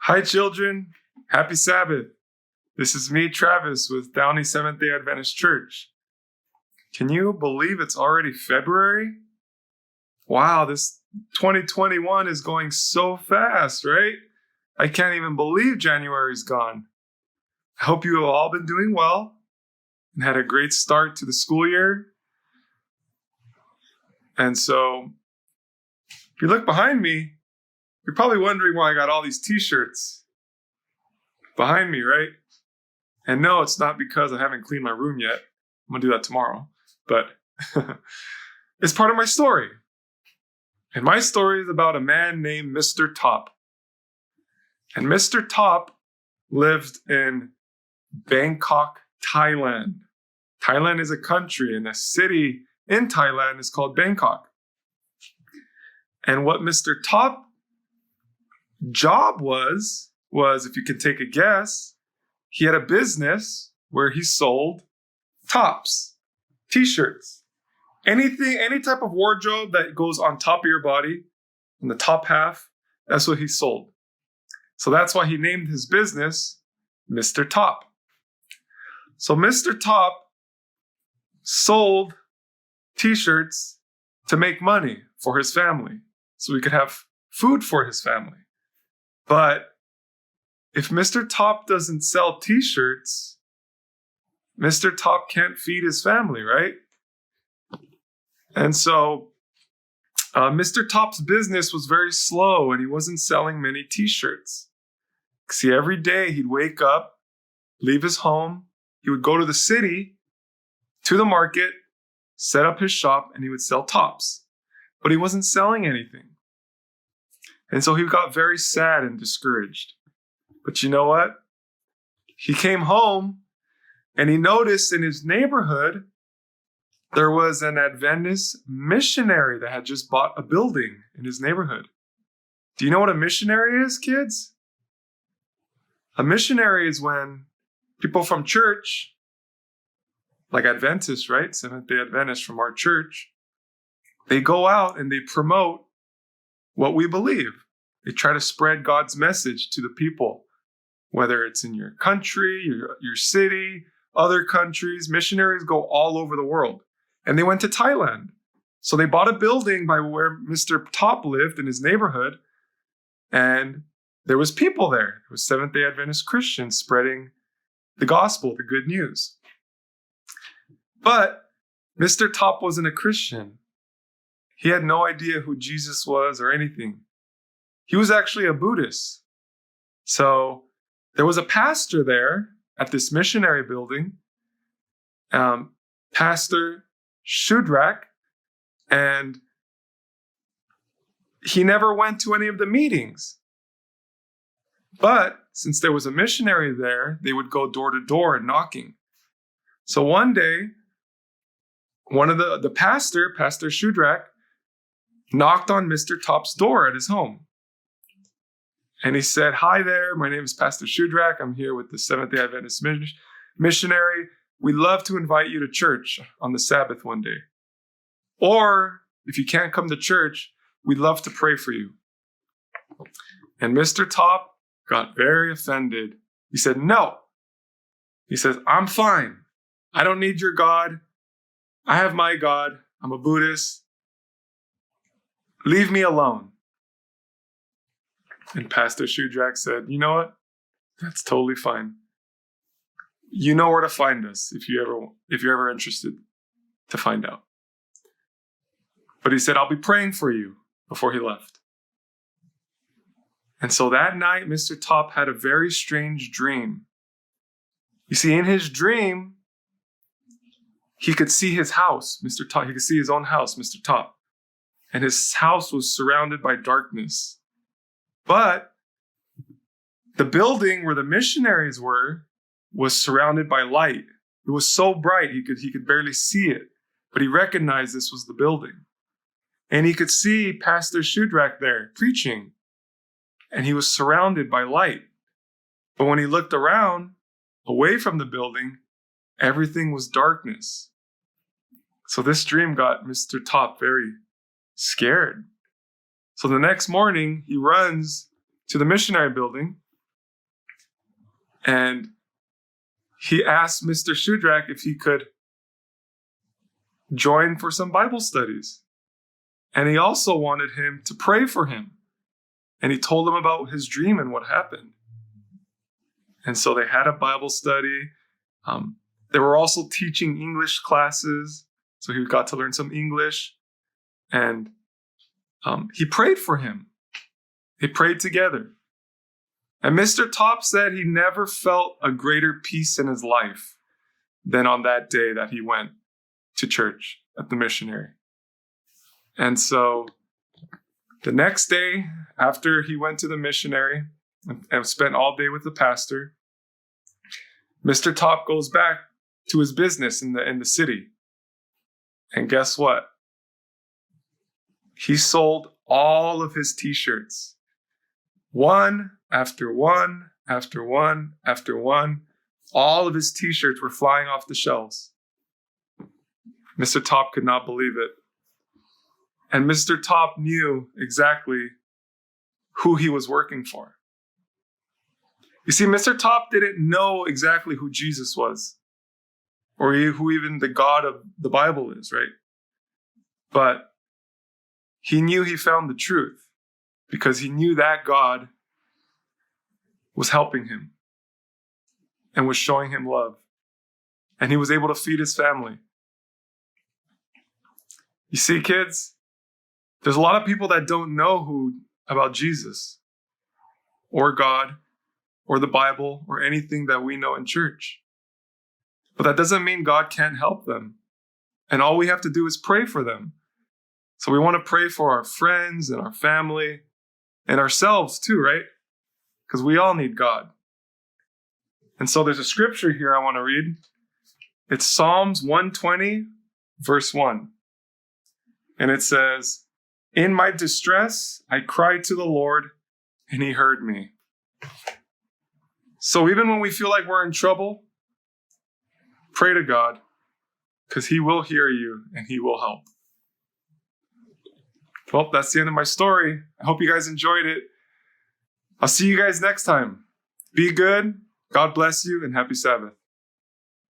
Hi, children. Happy Sabbath. This is me, Travis, with Downey Seventh-day Adventist Church. Can you believe it's already February? Wow, this 2021 is going so fast, right? I can't even believe January's gone. I hope you have all been doing well and had a great start to the school year. And so, if you look behind me, you're probably wondering why I got all these t-shirts behind me, right? And no, it's not because I haven't cleaned my room yet. I'm going to do that tomorrow. But it's part of my story. And my story is about a man named Mr. Top. And Mr. Top lived in Bangkok, Thailand. Thailand is a country, and a city in Thailand is called Bangkok. And what Mr. Top job was, if you could take a guess, he had a business where he sold tops, t-shirts, anything, any type of wardrobe that goes on top of your body, in the top half, that's what he sold. So that's why he named his business Mr. Top. So Mr. Top sold t-shirts to make money for his family, so he could have food for his family. But if Mr. Top doesn't sell t-shirts, Mr. Top can't feed his family, right? And so Mr. Top's business was very slow, and he wasn't selling many t-shirts. See, every day he'd wake up, leave his home, he would go to the city, to the market, set up his shop, and he would sell tops. But he wasn't selling anything. And so he got very sad and discouraged. But you know what? He came home and he noticed in his neighborhood there was an Adventist missionary that had just bought a building in his neighborhood. Do you know what a missionary is, kids? A missionary is when people from church, like Adventists, right? Seventh-day Adventists from our church, they go out and they promote what we believe. They try to spread God's message to the people, whether it's in your country, your city, other countries. Missionaries go all over the world. And they went to Thailand. So they bought a building by where Mr. Top lived in his neighborhood. And there was people there. There was Seventh-day Adventist Christians spreading the gospel, the good news. But Mr. Top wasn't a Christian. He had no idea who Jesus was or anything. He was actually a Buddhist. So there was a pastor there at this missionary building, Pastor Shudrak, and he never went to any of the meetings. But since there was a missionary there, they would go door to door and knocking. So one day, one of the Pastor Shudrak, knocked on Mr. Top's door at his home. And he said, "Hi there, my name is Pastor Shudrak. I'm here with the Seventh-day Adventist missionary. We'd love to invite you to church on the Sabbath one day. Or if you can't come to church, we'd love to pray for you." And Mr. Top got very offended. He said, "No." He says, "I'm fine. I don't need your God. I have my God. I'm a Buddhist. Leave me alone." And Pastor Shudrak said, "You know what? That's totally fine. You know where to find us if you're ever interested to find out." But he said, "I'll be praying for you," before he left. And so that night, Mr. Top had a very strange dream. You see, in his dream, he could see his house, Mr. Top. He could see his own house, Mr. Top. And his house was surrounded by darkness. But the building where the missionaries were was surrounded by light. It was so bright he could barely see it, but he recognized this was the building. And he could see Pastor Shudrak there preaching, and he was surrounded by light. But when he looked around, away from the building, everything was darkness. So this dream got Mr. Top very scared. So the next morning, he runs to the missionary building And he asked Mr. Shudrak if he could join for some Bible studies. And he also wanted him to pray for him. And he told him about his dream and what happened. And so they had a Bible study. They were also teaching English classes. So he got to learn some English. And he prayed for him. They prayed together. And Mr. Top said he never felt a greater peace in his life than on that day that he went to church at the missionary. And so the next day, after he went to the missionary and spent all day with the pastor, Mr. Top goes back to his business in the city. And guess what? He sold all of his t-shirts. One after one, after one, after one. All of his t-shirts were flying off the shelves. Mr. Top could not believe it. And Mr. Top knew exactly who he was working for. You see, Mr. Top didn't know exactly who Jesus was, or who even the God of the Bible is, right? But he knew he found the truth because he knew that God was helping him and was showing him love. And he was able to feed his family. You see, kids, there's a lot of people that don't know about Jesus or God or the Bible or anything that we know in church. But that doesn't mean God can't help them. And all we have to do is pray for them. So we want to pray for our friends and our family and ourselves too, right? Because we all need God. And so there's a scripture here I want to read. It's Psalms 120, verse 1. And it says, "In my distress, I cried to the Lord, and he heard me." So even when we feel like we're in trouble, pray to God, because he will hear you and he will help. Well, that's the end of my story. I hope you guys enjoyed it. I'll see you guys next time. Be good. God bless you, and happy Sabbath.